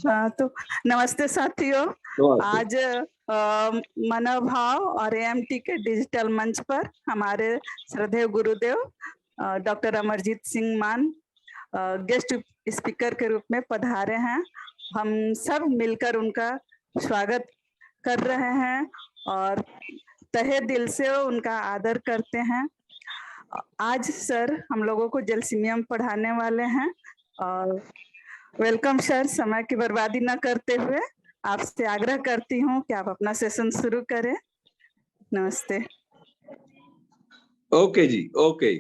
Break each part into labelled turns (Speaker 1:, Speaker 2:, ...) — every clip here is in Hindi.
Speaker 1: तो नमस्ते साथियों।
Speaker 2: नमस्ते।
Speaker 1: आज मनोभाव और एएमटी के डिजिटल मंच पर हमारे श्रद्धेय गुरुदेव डॉक्टर अमरजीत सिंह मान गेस्ट स्पीकर के रूप में पधारे हैं। हम सब मिलकर उनका स्वागत कर रहे हैं और तहे दिल से उनका आदर करते हैं। आज सर हम लोगों को जलसीमियम पढ़ाने वाले हैं और वेलकम सर। समय की बर्बादी न करते हुए आपसे आग्रह करती हूँ कि आप अपना सेशन शुरू करें। नमस्ते।
Speaker 2: ओके जी, ओके।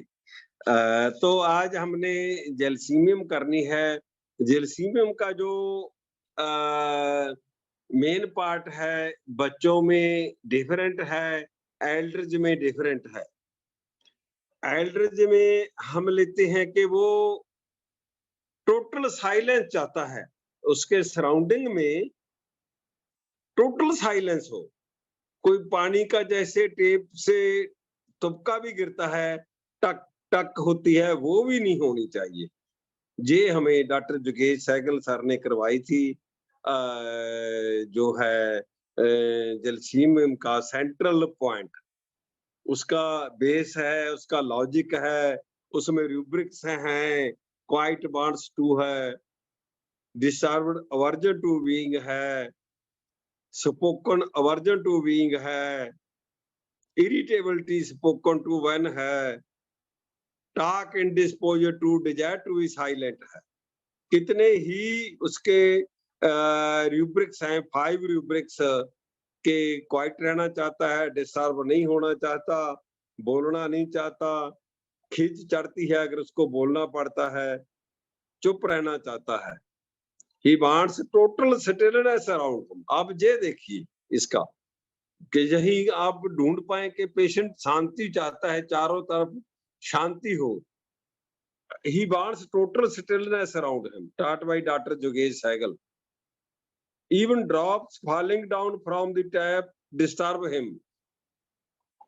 Speaker 2: तो आज हमने जलसीमियम करनी है। जलसीमियम का जो मेन पार्ट है बच्चों में डिफरेंट है, एल्डर्स में डिफरेंट है। एल्डर्स में हम लेते हैं कि वो टोटल साइलेंस चाहता है, उसके सराउंडिंग में टोटल साइलेंस हो। कोई पानी का जैसे टेप से तुबका भी गिरता है, टक टक होती है, वो भी नहीं होनी चाहिए। ये हमें डॉक्टर जोगेश सहगल सर ने करवाई थी। जो है जलसीमियम का सेंट्रल पॉइंट, उसका बेस है, उसका लॉजिक है, उसमें रूब्रिक्स हैं, क्वाइट बॉन्ड्स टू है, डिस्टर्ब्ड अवर्जन टू बीइंग है, स्पोकन अवर्जन टू बीइंग है, इरिटेबिलिटी स्पोकन टू वन है, talk indisposed to desire to be silent है। कितने ही उसके रूब्रिक्स हैं, 5 रूब्रिक्स के क्वाइट रहना चाहता है, डिस्टर्ब नहीं होना चाहता, बोलना नहीं चाहता, खींच चढ़ती है अगर उसको बोलना पड़ता है, चुप रहना चाहता है। He wants total stillness around him. अब ये देखिए इसका कि यही आप ढूंढ पाए कि पेशेंट शांति चाहता है, चारों तरफ शांति हो। He wants total stillness around him, taught by Dr. Jogesh Sehgal. Even drops falling down from the tap disturb him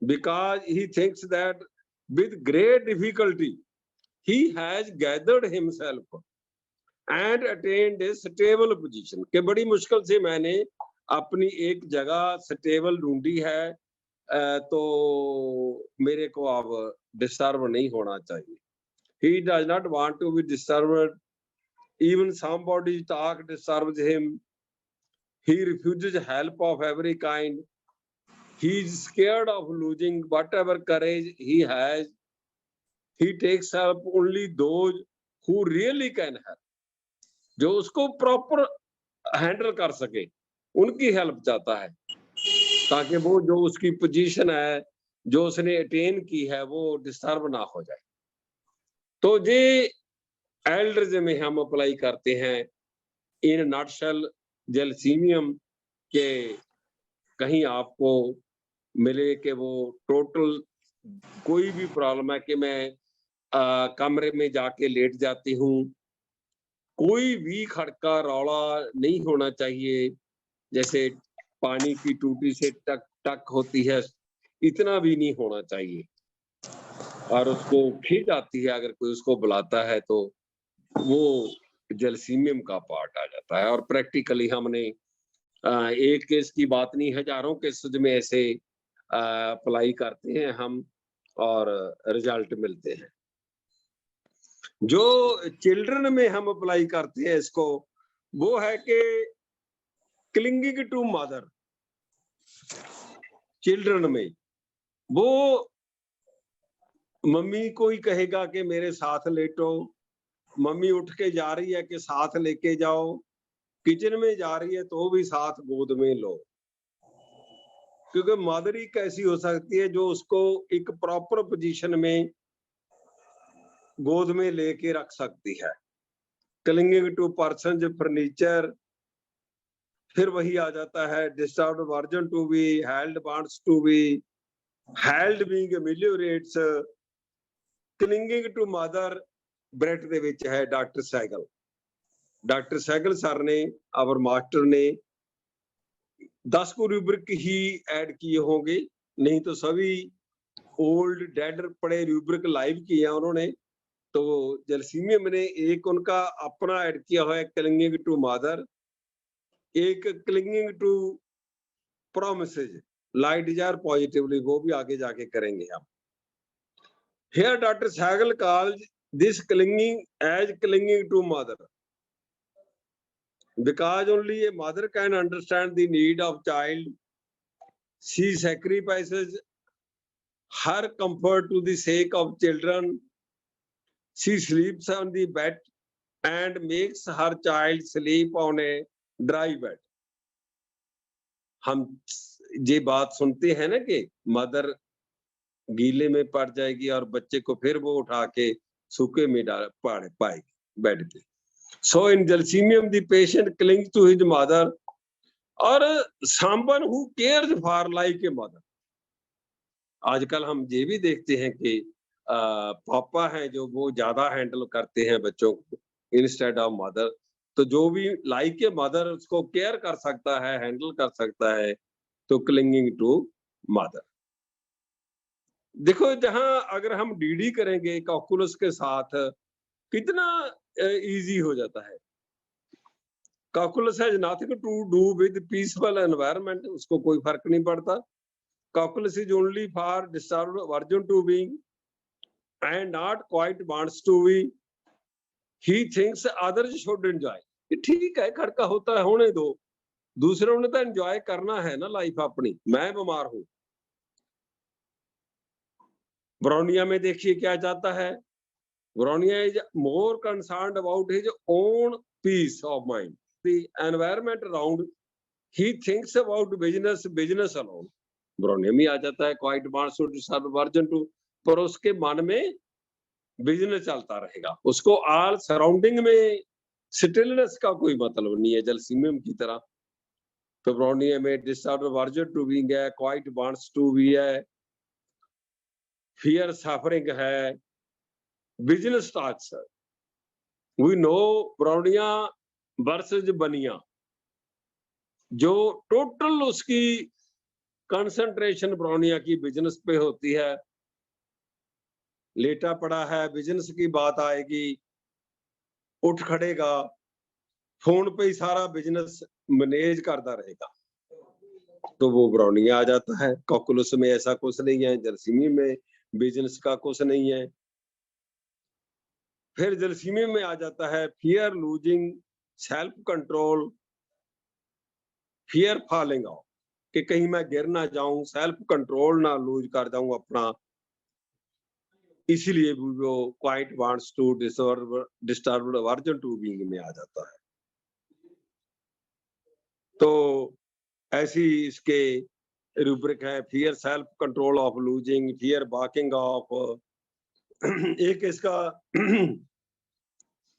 Speaker 2: because he thinks that with great difficulty he has gathered himself and attained a stable position. कि बड़ी मुश्किल से मैंने अपनी एक जगह स्टेबल ढूंढी है, तो मेरे को अब डिस्टर्ब नहीं होना चाहिए। He does not want to be disturbed. Even somebody talk disturbs him. He refuses help of every kind. He is scared of losing whatever courage he has. He takes help only those who really can help. जो उसको प्रॉपर हैंडल कर सके, उनकी हेल्प चाहता है, ताकि वो जो उसकी पोजीशन है, जो उसने अटेन की है, वो डिस्टर्ब ना हो जाए। तो ये एल्डर्स में हम अप्लाई करते हैं। इन नटशेल जलसीमियम के कहीं आपको मिले कि वो टोटल कोई भी प्रॉब्लम है कि मैं कमरे में जाके लेट जाती हूँ, कोई भी खड़का रौला नहीं होना चाहिए, जैसे पानी की टूटी से टक टक होती है, इतना भी नहीं होना चाहिए। और उसको खींच आती है अगर कोई उसको बुलाता है, तो वो जलसीमियम का पार्ट आ जाता है। और प्रैक्टिकली हमने एक केस की बात नहीं, हजारों केसेस में ऐसे अप्लाई करते हैं हम और रिजल्ट मिलते हैं। जो चिल्ड्रन में हम अप्लाई करते हैं इसको, वो है कि क्लिंगिंग टू मदर। चिल्ड्रन में वो मम्मी को ही कहेगा कि मेरे साथ लेटो, मम्मी उठ के जा रही है कि साथ लेके जाओ, किचन में जा रही है तो भी साथ गोद में लो। क्योंकि मदर ही कैसी हो सकती है जो उसको एक प्रॉपर पोजीशन में गोद में लेके रख सकती है। क्लिंगिंग टू पर्सन, जो फर्नीचर, फिर वही आ जाता है disturbed version to be, held wants to be, held being ameliorates, clinging to mother ब्रेट ਦੇ ਵਿੱਚ है doctor Sehgal. Doctor Sehgal sir ने और मास्टर ने 10 को रूब्रिक ही ऐड किए होंगे, नहीं तो सभी ओल्ड डेड पड़े रूब्रिक लाइव किए हैं उन्होंने। तो जलसीमियम ने एक उनका अपना ऐड किया हुआ है, क्लिंगिंग टू मदर, एक clinging to promises, light desire positively, वो भी आगे जाके करेंगे हम। Here Dr. Sahgal calls this clinging as clinging to mother, because only a mother can understand the need of child. She sacrifices her comfort to the sake of children. She sleeps on the bed and makes her child sleep on a dry bed. हम ये बात सुनते हैं ना कि मदर गीले में पड़ जाएगी और बच्चे को फिर वो उठा के सूखे में डाल पाएगी बेड पे। So in Gelsemium, the patient clings to his mother or someone who cares for like a mother. आजकल हम ये भी देखते हैं कि पापा हैं जो वो ज्यादा हैंडल करते हैं बच्चों को इंस्टेड ऑफ मदर, तो जो भी लाइक ए मदर उसको केयर कर सकता है, हैंडल कर सकता है, तो क्लिंगिंग टू मदर। देखो जहां अगर हम डीडी करेंगे कॉकुलस के साथ कितना इजी हो जाता है। Cocculus has nothing to do with peaceful environment, उसको कोई फर्क नहीं पड़ता। Cocculus is only for disturbed version to being and not quite wants to be. He thinks others should enjoy. ठीक है, खड़का होता है, होने दो, दूसरों ने तो एंजॉय करना है ना लाइफ अपनी, मैं बीमार हूं। ब्राउनिया में देखिए क्या चाहता है, bryonia is more concerned about his own peace of mind, the environment around, he thinks about business alone. Bryonia में आ जाता है quite wants to serve version to, पर उसके मन में बिजनेस चलता रहेगा, उसको आल सराउंडिंग में स्टिलनेस का कोई मतलब नहीं है जलसीमियम की तरह। तो ब्राउनिया में डिस्टर्ब वर्जन टू बीइंग है, क्वाइट वांट्स टू बी है, फियर सफरिंग है, बिजनेस टॉक्स है। वी नो ब्राउनिया वर्सेस बनिया, जो टोटल उसकी कंसंट्रेशन ब्राउनिया की बिजनेस पे होती है, लेटा पड़ा है, बिजनेस की बात आएगी, उठ खड़ेगा, फोन पे ही सारा बिजनेस मैनेज करता रहेगा, तो वो ब्राउनिया आ जाता है। कॉकुलस में ऐसा कुछ नहीं है, जलसीमी में बिजनेस का कुछ नहीं है। फिर जलसीमी में आ जाता है fear losing self control, fear falling of, कि कहीं मैं गिर ना जाऊं, सेल्फ कंट्रोल ना लूज कर जाऊं अपना, इसीलिए वो quite wants to disturb version to being में आ जाता है। तो ऐसी इसके रूब्रिक है, fear self control of losing, fear backing of. एक इसका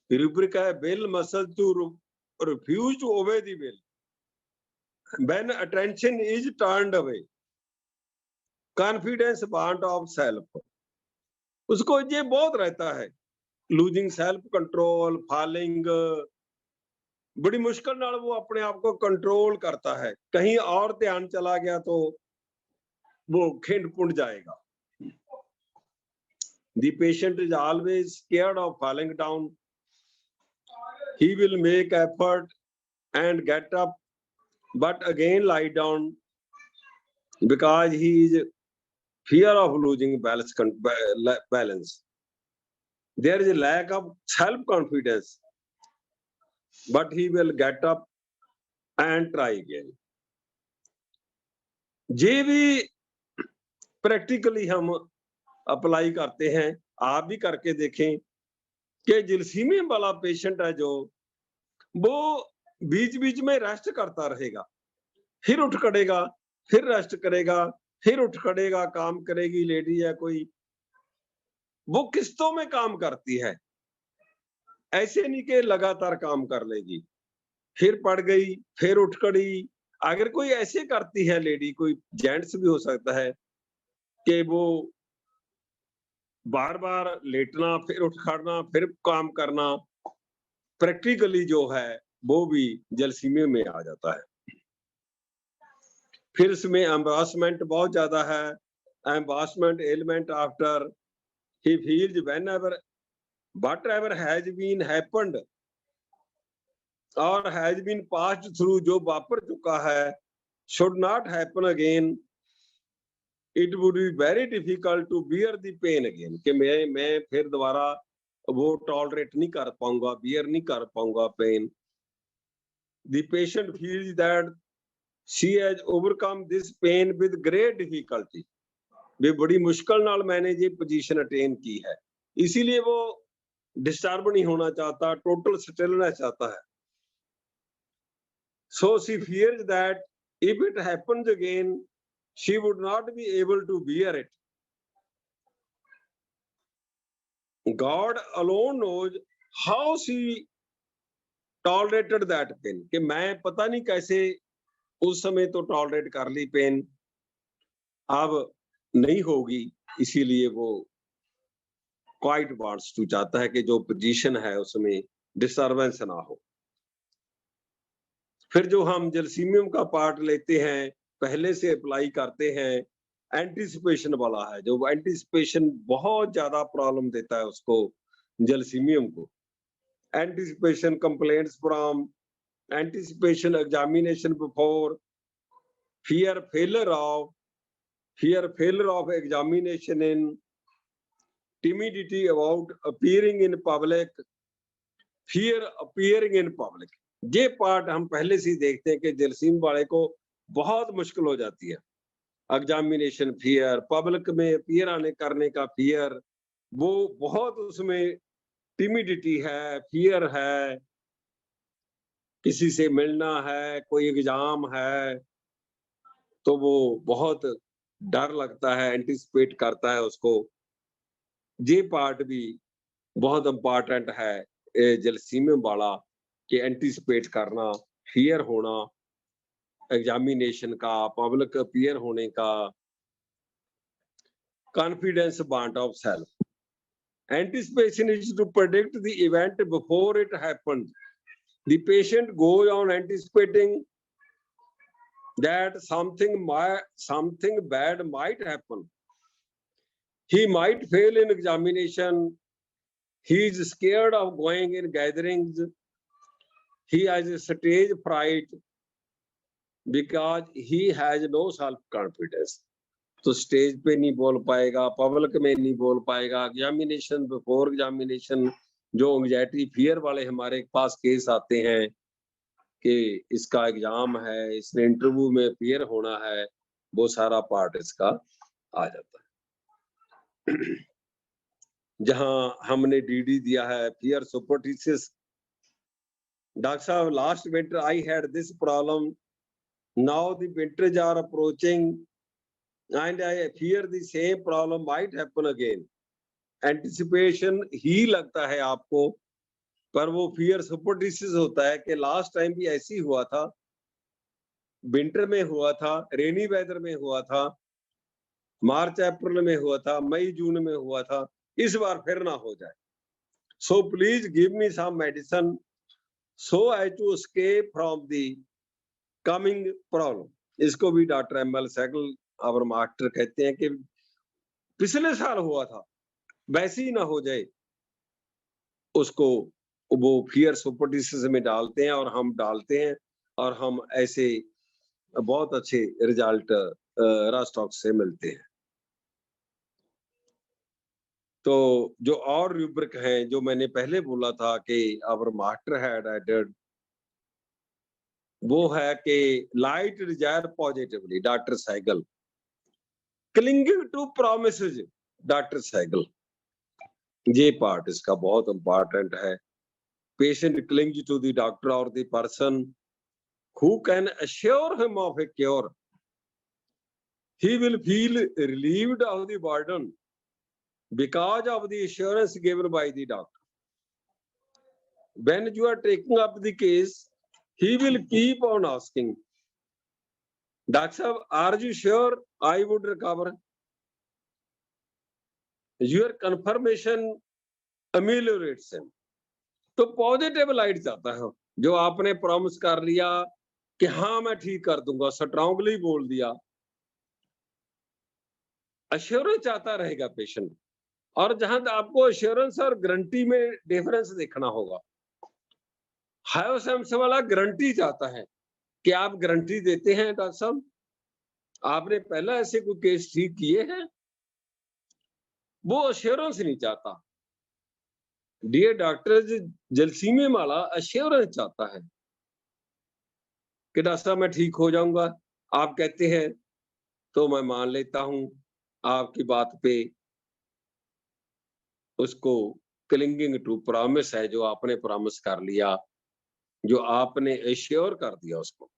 Speaker 2: रूब्रिक है will muscle to refuse to obey the will when attention is turned away, confidence want of self, उसको ये बहुत रहता है, लूजिंग सेल्फ कंट्रोल, फॉलिंग, बड़ी मुश्किल नाल वो अपने आप को कंट्रोल करता है, कहीं और ध्यान चला गया तो वो खिंड पुंड जाएगा। The patient is always scared of falling down. He will make effort and get up, but again lie down because he is fear of losing balance. There is a lack of self-confidence, but he will get up and try again. ये भी प्रैक्टिकली हम अप्लाई करते हैं, आप भी करके देखें कि जलसीमियम वाला पेशेंट है जो वो बीच बीच में रेस्ट करता रहेगा, फिर उठ खड़ेगा, फिर रेस्ट करेगा, फिर उठ खड़ेगा, काम करेगी लेडी या कोई, वो किस्तों में काम करती है, ऐसे नहीं कि लगातार काम कर लेगी, फिर पड़ गई, फिर उठ खड़ी। अगर कोई ऐसे करती है लेडी, कोई जेंट्स भी हो सकता है कि वो बार बार लेटना, फिर उठ खड़ना, फिर काम करना, प्रैक्टिकली जो है वो भी जलसीमियम में आ जाता है। फिर इसमें एम्बासमेंट बहुत ज्यादा है, embarrassment element after he feels whenever whatever has been happened और हैज बीन पास्ड थ्रू, जो वापर चुका है, should not happen again, it would be very difficult to bear the pain again, कि मैं फिर दोबारा वो टॉलरेट नहीं कर पाऊंगा, बियर नहीं कर पाऊंगा pain. The patient feels that she has overcome this pain with great difficulty, वे बड़ी मुश्किल नाल मैंने ये पोजीशन अटेन की है, इसीलिए वो डिस्टर्ब नहीं होना चाहता, टोटल स्टिलनेस चाहता है। So she fears that if it happens again, she would not be able to bear it. God alone knows how she tolerated that pain, कि मैं पता नहीं कैसे उस समय तो टॉलरेट कर ली पेन, अब नहीं होगी, इसीलिए वो क्वाइट वांट्स टू, चाहता है कि जो पोजीशन है उसमें डिस्टर्बेंस ना हो। फिर जो हम जलसीमियम का पार्ट लेते हैं, पहले से अप्लाई करते हैं, एंटीसिपेशन वाला है, जो एंटीसिपेशन बहुत ज्यादा प्रॉब्लम देता है उसको, जलसीमियम को। Anticipation complaints from, anticipation examination before, fear failure of examination in, timidity about appearing in public, fear appearing in public। ये पार्ट हम पहले से ही देखते हैं कि जलसीम वाले को बहुत मुश्किल हो जाती है। एग्जामिनेशन फियर, पब्लिक में अपीयर आने करने का फियर, वो बहुत उसमें टिमिडिटी है, फियर है, किसी से मिलना है, कोई एग्जाम है, तो वो बहुत डर लगता है, एंटिसिपेट करता है उसको। ये पार्ट भी बहुत इम्पोर्टेंट है जलसीमियम वाला, कि एंटिसिपेट करना, फियर होना एग्जामिनेशन का, पब्लिक अपीयर होने का, confidence want of self. Anticipation is to predict the event before it happened. The patient goes on anticipating that something bad might happen. He might fail in examination. He is scared of going in gatherings. He has a stage fright because he has no self confidence. तो स्टेज पे नहीं बोल पाएगा, पब्लिक में नहीं बोल पाएगा, एग्जामिनेशन बिफोर एग्जामिनेशन, जो एंग्जाइटी फियर वाले हमारे पास केस आते हैं कि इसका एग्जाम है, इसने इंटरव्यू में अपीयर होना है, वो सारा पार्ट इसका आ जाता है। जहां हमने डीडी दिया है फियर सुपरस्टिशियस। डॉक्टर साहब, last winter I had this problem, now the winters are approaching and I fear the same problem might happen again. Anticipation ही लगता है आपको, पर वो फियर सुपरस्टिशियस होता है कि लास्ट टाइम भी ऐसी हुआ था, विंटर में हुआ था, रेनी वेदर में हुआ था, मार्च अप्रैल में हुआ था, मई जून में हुआ था, इस बार फिर ना हो जाए। So please give me some medicine so as to escape from the coming problem. इसको भी डॉक्टर एमएल सहगल और मास्टर कहते हैं कि पिछले साल हुआ था वैसे ही ना हो जाए, उसको वो फियर सुपरस्टिशियस में डालते हैं, और हम डालते हैं, और हम ऐसे बहुत अच्छे रिजल्ट रास्टॉक से मिलते हैं। तो जो और रूब्रिक हैं, जो मैंने पहले बोला था कि आवर मास्टर हैड एडेड, वो है कि light desire positively, doctor Sehgal. Clinging to promises, doctor Sehgal. ये पार्ट इसका बहुत इंपॉर्टेंट है। Patient clings to the doctor और the person who can assure him of a cure. He will feel relieved of the burden because of the assurance given by the doctor. When you are taking up the case, he will keep on asking, Doctor, are you sure I would recover? Your confirmation ameliorates him. तो पॉजिटिव लाइट चाहता है, जो आपने प्रॉमिस कर लिया कि हाँ मैं ठीक कर दूंगा, स्ट्रांगली बोल दिया, अश्योरेंस चाहता रहेगा पेशेंट। और जहां आपको अश्योरेंस और गारंटी में डिफरेंस देखना होगा। हायोसेम्स वाला गारंटी चाहता है कि आप गारंटी देते हैं डॉक्टर साहब, आपने पहले ऐसे कोई केस ठीक किए हैं? वो अश्योरेंस नहीं चाहता। डियर डॉक्टर्स, जलसीमिया वाला अश्योरेंस चाहता है कि डॉक्टर साहब मैं ठीक हो जाऊंगा, आप कहते हैं तो मैं मान लेता हूं आपकी बात पे, उसको क्लिंगिंग टू प्रॉमिस है, जो आपने प्रॉमिस कर लिया, जो आपने एश्योर कर दिया उसको।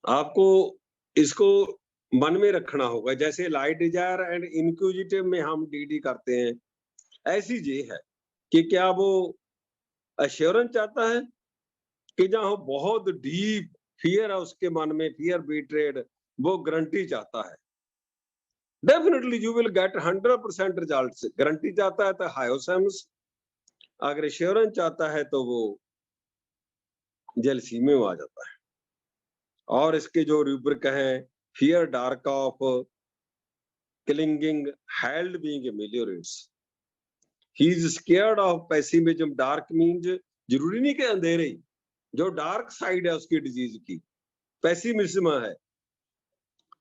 Speaker 2: आपको इसको मन में रखना होगा, जैसे लाइट डिजायर एंड इंक्विजिटिव में हम डीडी करते हैं, ऐसी ये है कि क्या वो एश्योरेंस चाहता है कि जहां बहुत डीप फियर है उसके मन में, फियर बीट्रेड, वो गारंटी चाहता है। Definitely you will get 100% results. Guarantee चाहता है तो हायोसेम्स, अगर एश्योरेंस चाहता है तो वो जेलसीमिया में आ जाता है। और इसके जो रूब्रिक हैं, fear dark of clinging held being ameliorates, he is scared of pessimism। Dark means जरूरी नहीं कि अंधेरे ही, जो डार्क साइड है उसकी डिजीज की, पेसिमिज्म है।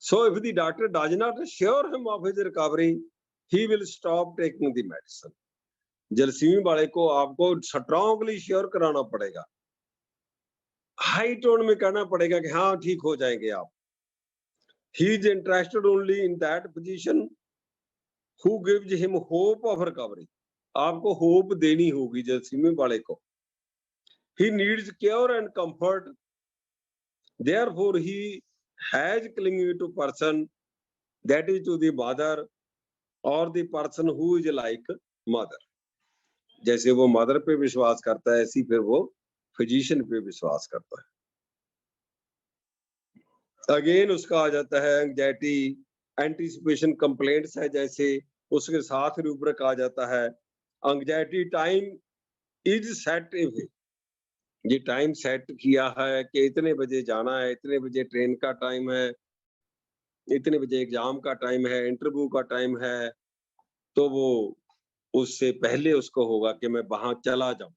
Speaker 2: So if the doctor does not assure him of his recovery, he will stop taking the medicine। जलसीमी वाले को आपको स्ट्रांगली श्योर कराना पड़ेगा, हाई टोन में कहना पड़ेगा कि हाँ ठीक हो जाएंगे आप। He is interested only in that physician who gives him hope of recovery। आपको होप देनी होगी जलसीमी वाले को। He needs care and comfort, therefore he has clinging to person, that is to the mother or the person who is like mother। जैसे वो मदर पे विश्वास करता है, ऐसी फिर वो फिजिशियन पे विश्वास करता है। अगेन उसका आ जाता है एंग्जाइटी, एंटीसिपेशन कंप्लेंट्स है, जैसे उसके साथ रूब्रिक आ जाता है एंग्जाइटी टाइम इज सेट। ये टाइम सेट किया है कि इतने बजे जाना है, इतने बजे ट्रेन का टाइम है, इतने बजे एग्जाम का टाइम है, इंटरव्यू का टाइम है, तो वो उससे पहले उसको होगा कि मैं वहां चला जाऊं।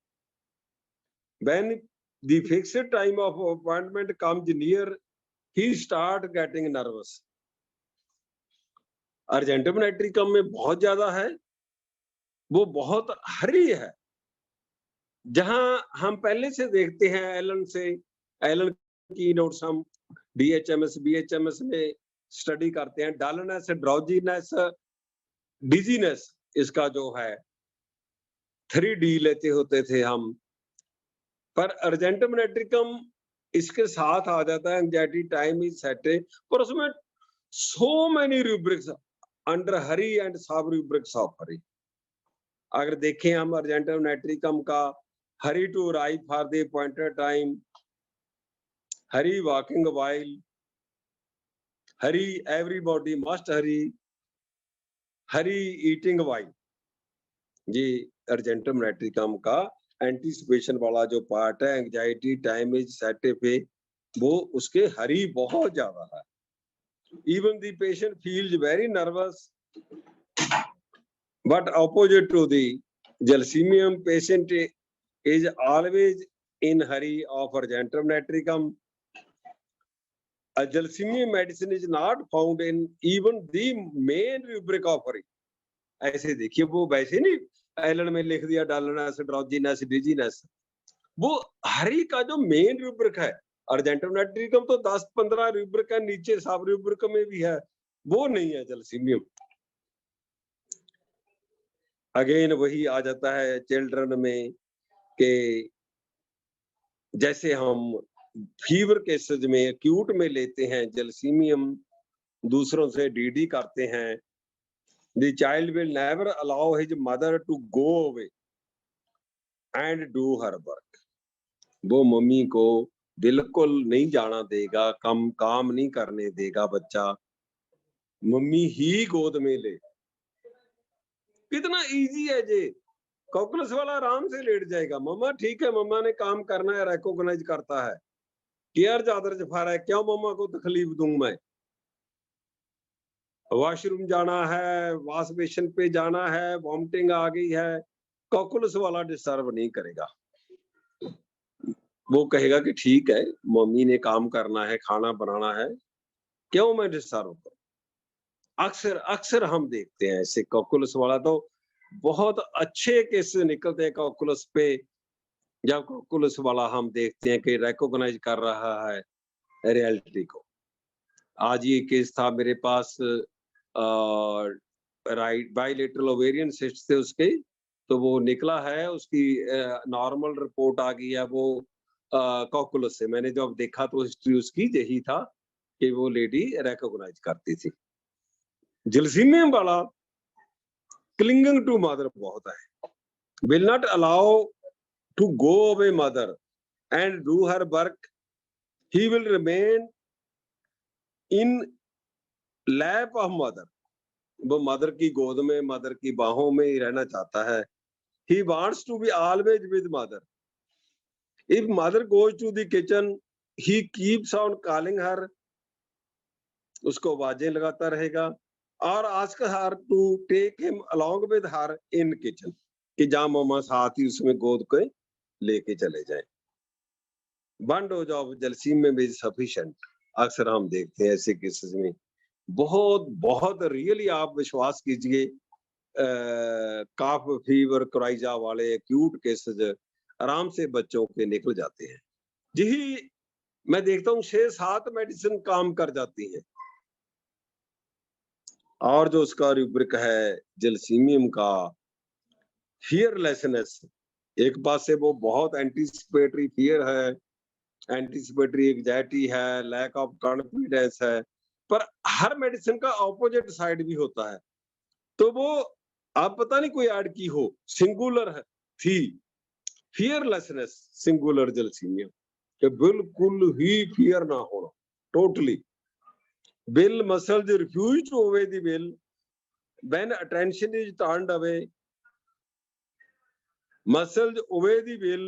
Speaker 2: When the fixed time of appointment comes near, he start getting nervous। Argentum nitricum में बहुत ज्यादा है, वो बहुत हरी है। जहां हम पहले से देखते हैं एलन की नोट्स हम डीएचएमएस बीएचएमएस में स्टडी करते हैं, डलनेस, ड्राउजीनेस, डिजीनेस, इसका जो है 3D लेते होते थे हम, पर अर्जेंटम नाइट्रिकम इसके साथ आ जाता है एंग्जाइटी टाइम इज सेट, पर उसमें so many rubrics under hurry and sub rubrics of hurry. अगर देखें हम अर्जेंटम नाइट्रिकम का, hurry to arrive for the appointed time, hurry walking while, hurry everybody must hurry, hurry eating while, ये अर्जेंटम नाइट्रिकम का एंटीसिपेशन वाला जो पार्ट है, एंग्जाइटी टाइम इज सेट पे, वो उसके हरी बहुत ज्यादा है। Even the patient feels very nervous, but opposite to the gelsiemium patient is always in hurry of argentum natricum। A gelsiemium medicine is not found in even the main rubric of hurry। ऐसे देखिए, वो वैसे नहीं एलन में लिख दिया डालनेस, ड्राउजीनेस, डिजीनेस, वो हरी का जो मेन रूब्रिक है, अर्जेंटम नाइट्रिकम तो 10-15 रूब्रिक है, नीचे सब रूब्रिक में भी है, वो नहीं है जलसीमियम। अगेन वही आ जाता है चिल्ड्रन में कि जैसे हम फीवर केसेस में एक्यूट में लेते हैं जलसीमियम, दूसरों से डीडी करते हैं, the child will never allow his mother to go away and do her work. वो मम्मी को बिल्कुल नहीं जाना देगा, काम नहीं करने देगा बच्चा, मम्मी ही गोद में ले। कितना इजी है ये, कॉकलस वाला आराम से लेट जाएगा, मम्मा ठीक है, मम्मा ने काम करना है, रिकॉग्नाइज करता है, केयर चादर चफा रहा है, क्यों मम्मा को तकलीफ दूं मैं। वॉशरूम जाना है, वॉश बेसिन पे जाना है, वॉमिटिंग आ गई है, कॉकलस वाला डिस्टर्ब नहीं करेगा। वो कहेगा कि ठीक है, मम्मी ने काम करना है, खाना बनाना है, क्यों मैं डिस्टर्ब करूँ? अक्सर अक्सर हम देखते हैं ऐसे कैलकुलस वाला तो बहुत अच्छे केसेस निकलते हैं कैलकुलस पे, जब कैलकुलस वाला हम देखते हैं कि रिकॉग्नाइज कर रहा है रियलिटी को। आज ये केस था मेरे पास राइट बाइलेटरल ओवेरियन सिस्ट थे उसके, तो वो निकला है उसकी नॉर्मल रिपोर्ट आ गई है वो कैलकुलस से। मैंने जब देखा तो हिस्ट्री उसकी यही था कि वो लेडी रिकॉग्नाइज करती थी। जलसीमियम वाला क्लिंगिंग टू मदर बहुत है, will not allow to go away mother and do her work, he will remain in lap of mother. वो मदर की गोद में, मदर की बाहों में ही रहना चाहता है। He wants to be always with mother. If mother goes to the kitchen, he keeps on calling her, उसको आवाजें लगाता रहेगा और ask her to take him along with her in kitchen, कि जहां मम्मा साथ ही उसमें गोद के लेके चले जाएं। One dose of जलसीमियम is sufficient. अक्सर हम देखते हैं ऐसे केसेस में, बहुत बहुत रियली आप विश्वास कीजिए, काफ फीवर क्राइजा वाले एक्यूट केसेस आराम से बच्चों के निकल जाते हैं। यही मैं देखता हूँ 6-7 मेडिसिन काम कर जाती हैं। और जो उसका रूब्रिक है जलसीमियम का, फियरलेसनेस, एक बात से वो बहुत एंटीसिपेटरी फियर है, एंटीसिपेटरी एंग्जायटी है, लैक ऑफ कॉन्फिडेंस है, पर हर मेडिसिन का ऑपोजिट साइड भी होता है। तो वो आप पता नहीं कोई ऐड की हो, सिंगुलर है थी फियरलेसनेस, सिंगुलर जलसीमिया, कि बिल्कुल ही फियर ना होना, totally. will muscles refuse to obey the will when attention is turned away, muscles obey the will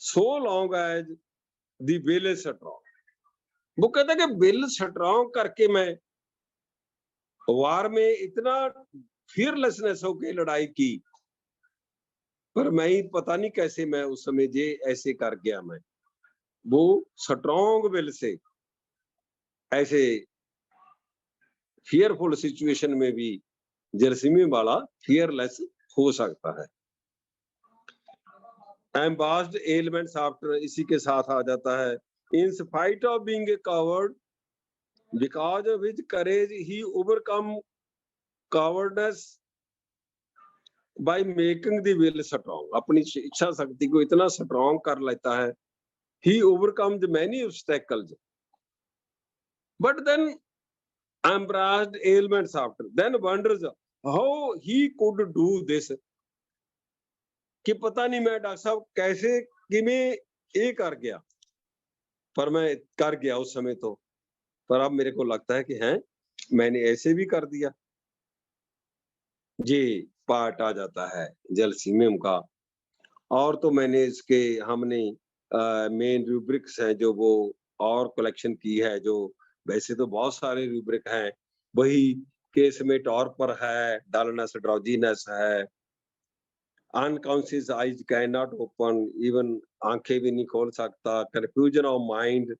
Speaker 2: so long as the will is strong। वो कहता है कि विल स्ट्रॉन्ग करके मैं वार में इतना फियरलेसनेस होके लड़ाई की, पर मैं ही पता नहीं कैसे मैं उस समय जे ऐसे कर गया। मैं वो स्ट्रॉन्ग विल से ऐसे फियरफुल सिचुएशन में भी जलसीमी वाला फियरलेस हो सकता है। एम्बास्ड एलिमेंट्स आफ्टर इसी के साथ आ जाता है, in spite of being a coward, because of his courage he overcome cowardness by making the will strong. अपनी इच्छा शक्ति को इतना स्ट्रॉन्ग कर लेता है, he overcomes many obstacles, but then embraced ailments after, then wonders how he could do this, कि पता नहीं मैं डॉक्टर साहब कैसे किमें ये कर गया, पर मैं कर गया उस समय तो, पर अब मेरे को लगता है कि हैं मैंने ऐसे भी कर दिया। ये पार्ट आ जाता है जलसीमियम का। और तो मैंने इसके हमने मेन रूब्रिक्स हैं जो वो और कलेक्शन की है, जो वैसे तो बहुत सारे रूब्रिक हैं, वही केस में टॉर्पर है, डलनेस, ड्राउजीनेस है, unconscious eyes can not open, even आंखें भी नहीं खोल सकता, confusion of mind,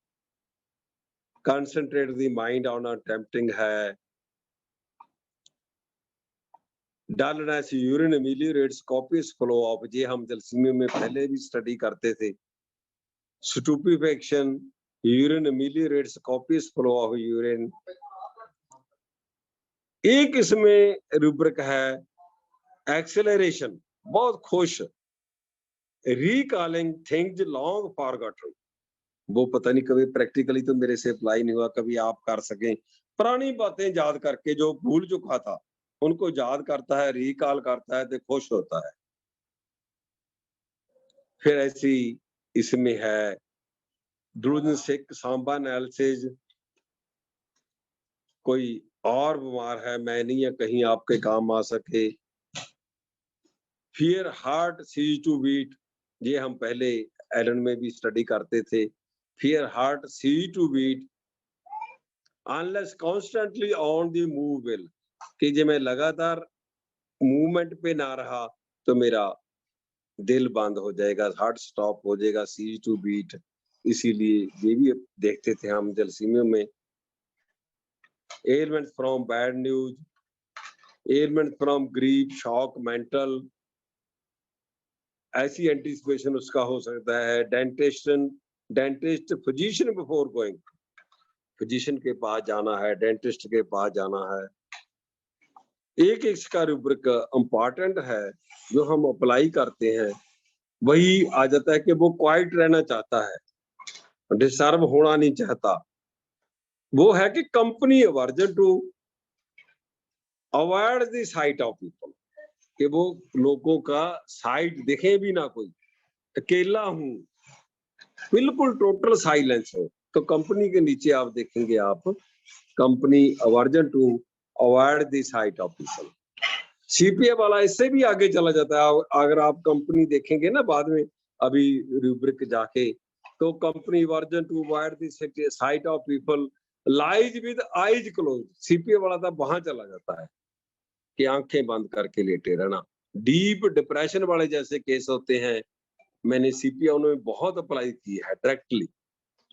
Speaker 2: concentrate the mind on a tempting है, dullness, urine ameliorates copious flow of, ये हम जलसीमियम में पहले भी स्टडी करते थे। Stupefaction, urine ameliorates copious flow of urine. एक इसमें रूब्रिक है एक्सेलरेशन, बहुत खुश, रिकॉलिंग थिंग्स लॉन्ग फॉरगॉटन, वो पता नहीं कभी प्रैक्टिकली तो मेरे से अप्लाई नहीं हुआ, कभी आप कर सकें, पुरानी बातें याद करके जो भूल चुका था उनको याद करता है, रिकॉल करता है तो खुश होता है। फिर ऐसी इसमें है ड्रूजन सिक सांबा एनालिसिस, कोई और बीमार है मैं नहीं, या कहीं आपके काम आ सके। Fear heart ceases to beat, ये हम पहले एलन में भी स्टडी करते थे। Fear heart ceases to beat unless constantly on the move will, कि जे मैं लगातार मूवमेंट पे ना रहा तो मेरा दिल बंद हो जाएगा, हार्ट स्टॉप हो जाएगा, सीज टू बीट। इसीलिए ये भी देखते थे हम जलसीमियम में। Elements from bad news, elements from grief, shock, mental, ऐसी एंटीसिपेशन उसका हो सकता है। Dentist physician before going, physician के पास जाना है, डेंटिस्ट के पास जाना है। एक इसका रूब्रिक इम्पॉर्टेंट है जो हम अप्लाई करते हैं, वही आ जाता है कि वो क्वाइट रहना चाहता है, डिस्टर्ब होना नहीं चाहता। वो है कि company aversion to avoid the sight of people, कि वो लोगों का साइट दिखे भी ना, कोई अकेला हूं, बिल्कुल टोटल साइलेंस हो। तो कंपनी के नीचे आप देखेंगे, आप company aversion to avoid the sight of people. CPA वाला इससे भी आगे चला जाता है। अगर आप कंपनी देखेंगे ना बाद में, अभी रूब्रिक जाके, तो company version two avoid the sight of people lies with eyes close. CPA वाला तो वहां चला जाता है कि आंखें बंद करके लेटे रहना। डीप डिप्रेशन वाले जैसे केस होते हैं, मैंने सीपीए उन्होंने बहुत अप्लाई की है directly.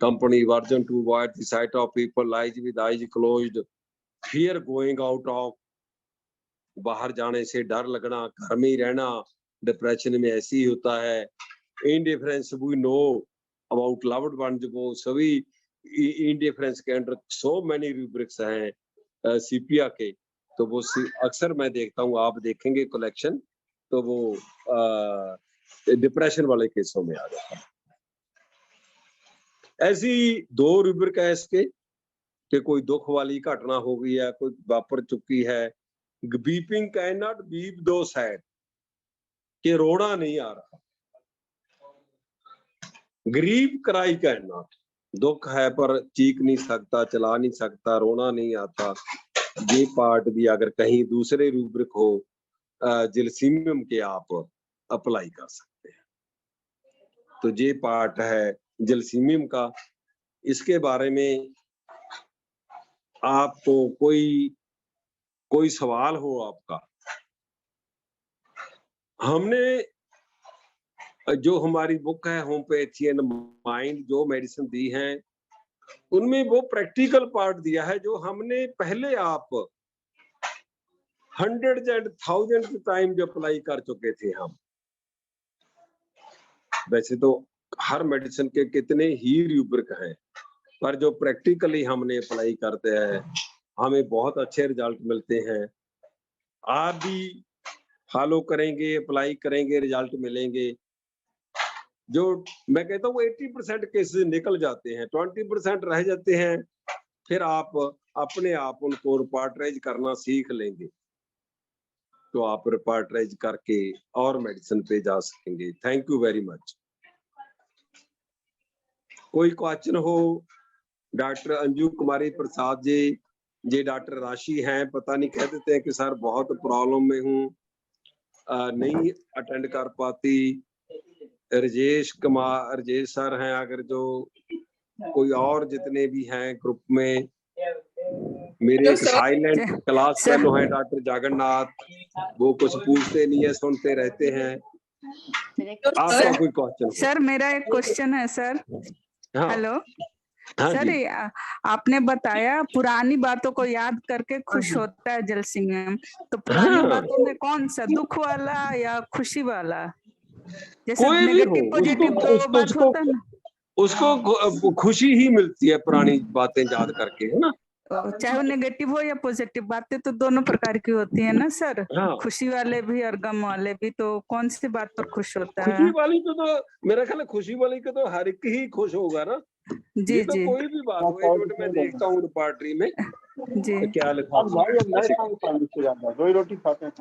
Speaker 2: Company version two avoid the sight of people lies with eyes closed, fear going out of, बाहर जाने से डर लगना, घर में ही रहना, डिप्रेशन में ऐसे ही होता है। Indifference we know about loved ones, वो सभी इनडिफरेंस के अंडर सो मेनी रूब्रिक्स हैं सीपिया के। तो वो अक्सर मैं देखता हूँ, आप देखेंगे कलेक्शन, तो वो डिप्रेशन वाले केसों में आ जाता है। ऐसी दो रूब्रिक है इसके कि कोई दुख वाली घटना हो गई है, कोई वापर चुकी है। बीपिंग कैन नॉट बीप दो सैड, कि रोना नहीं आ रहा। ग्रीव क्राई कैन नॉट, दुख है पर चीख नहीं सकता, चला नहीं सकता, रोना नहीं आता। ये पार्ट भी अगर कहीं दूसरे रूब्रिक हो जलसीमियम के, आप अप्लाई कर सकते हैं। तो ये पार्ट है जलसीमियम का। इसके बारे में आपको कोई सवाल हो आपका? हमने जो हमारी बुक है होम्योपैथी एंड माइंड, जो मेडिसिन दी हैं, उनमें वो प्रैक्टिकल पार्ट दिया है जो हमने पहले आप हंड्रेड्स एंड थाउजेंड्स टाइम जो अप्लाई कर चुके थे हम। वैसे तो हर मेडिसिन के कितने ही रूब्रिक हैं, पर जो प्रैक्टिकली हमने अप्लाई करते हैं, हमें बहुत अच्छे रिजल्ट मिलते हैं। आप भी फॉलो करेंगे, अप्लाई करेंगे, रिजल्ट मिलेंगे। जो मैं कहता हूँ 80% केसेस निकल जाते हैं, 20% रह जाते हैं, फिर आप अपने आप उनको रिपार्टराइज करना सीख लेंगे, तो आप रिपार्टराइज करके और मेडिसिन पे जा सकेंगे। Thank you very much. कोई क्वेश्चन हो? डॉक्टर अंजू कुमारी प्रसाद जी डॉक्टर राशि हैं, पता नहीं कह देते हैं कि सर बहुत प्रॉब्लम में हूँ, नहीं अटेंड कर पाती। राजेश सर हैं, अगर जो कोई और जितने भी हैं ग्रुप में, मेरे एक साइलेंट क्लास फेलो हैं डॉक्टर जगन्नाथ, वो कुछ पूछते नहीं है, सुनते रहते हैं। आपका कोई क्वेश्चन?
Speaker 1: सर मेरा एक क्वेश्चन है सर।
Speaker 2: हाँ,
Speaker 1: हेलो
Speaker 2: हाँ
Speaker 1: सर,
Speaker 2: जी।
Speaker 1: आपने बताया पुरानी बातों को याद करके खुश होता है जलसीमियम, तो पुरानी
Speaker 2: हाँ,
Speaker 1: बातों में कौन सा, दुख वाला या खुशी वाला? जैसे
Speaker 2: कोई भी हो,
Speaker 1: नेगेटिव पॉजिटिव दो बात होता है ना,
Speaker 2: उसको खुशी ही मिलती है पुरानी बातें याद करके, है ना।
Speaker 1: चाहे वो नेगेटिव हो या पॉजिटिव, बातें तो दोनों प्रकार की होती है ना सर,
Speaker 2: हाँ,
Speaker 1: खुशी वाले भी और गम वाले भी। तो कौन सी बात पर खुश होता
Speaker 2: खुशी
Speaker 1: है?
Speaker 2: वाली तो मेरा ख्याल है खुशी वाली को तो हर एक ही खुश होगा ना।
Speaker 1: जी
Speaker 2: ये तो
Speaker 1: जी
Speaker 2: कोई भी बात हो। एक मिनट में देखता हूँ रिपार्टरी में
Speaker 1: जी।
Speaker 2: क्या लिखा है।
Speaker 3: दो ही रोटी खाते हैं।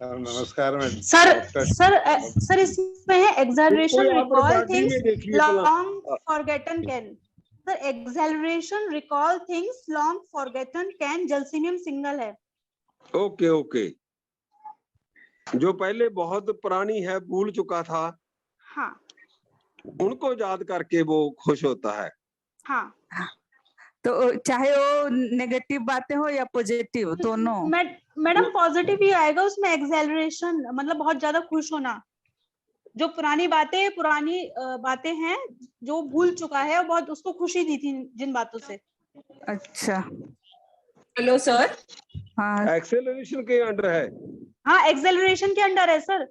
Speaker 3: नमस्कार मैडम।
Speaker 4: सर इसमें है एक्सैलरेशन
Speaker 2: कोई आप
Speaker 4: रिकॉल
Speaker 2: पार्टी
Speaker 4: थिंग्स
Speaker 2: में देखिए
Speaker 4: long forgotten can. Sir acceleration recall things long forgotten can gelsemium single है।
Speaker 2: ओके ओके, जो पहले बहुत पुरानी है, भूल चुका था,
Speaker 4: हाँ
Speaker 2: उनको याद करके वो खुश होता है।
Speaker 4: हाँ
Speaker 1: तो चाहे वो नेगेटिव बातें हो या पॉजिटिव दोनों।
Speaker 4: मैडम पॉजिटिव ही आएगा उसमें। एक्सैलरेशन मतलब बहुत ज्यादा खुश होना। जो पुरानी बातें हैं जो भूल चुका है और बहुत उसको खुशी दी थी जिन बातों से।
Speaker 1: अच्छा,
Speaker 5: हेलो सर।
Speaker 1: हाँ
Speaker 2: एक्सेलरेशन के अंडर है।
Speaker 4: हाँ एक्सेलरेशन के अंडर है sir.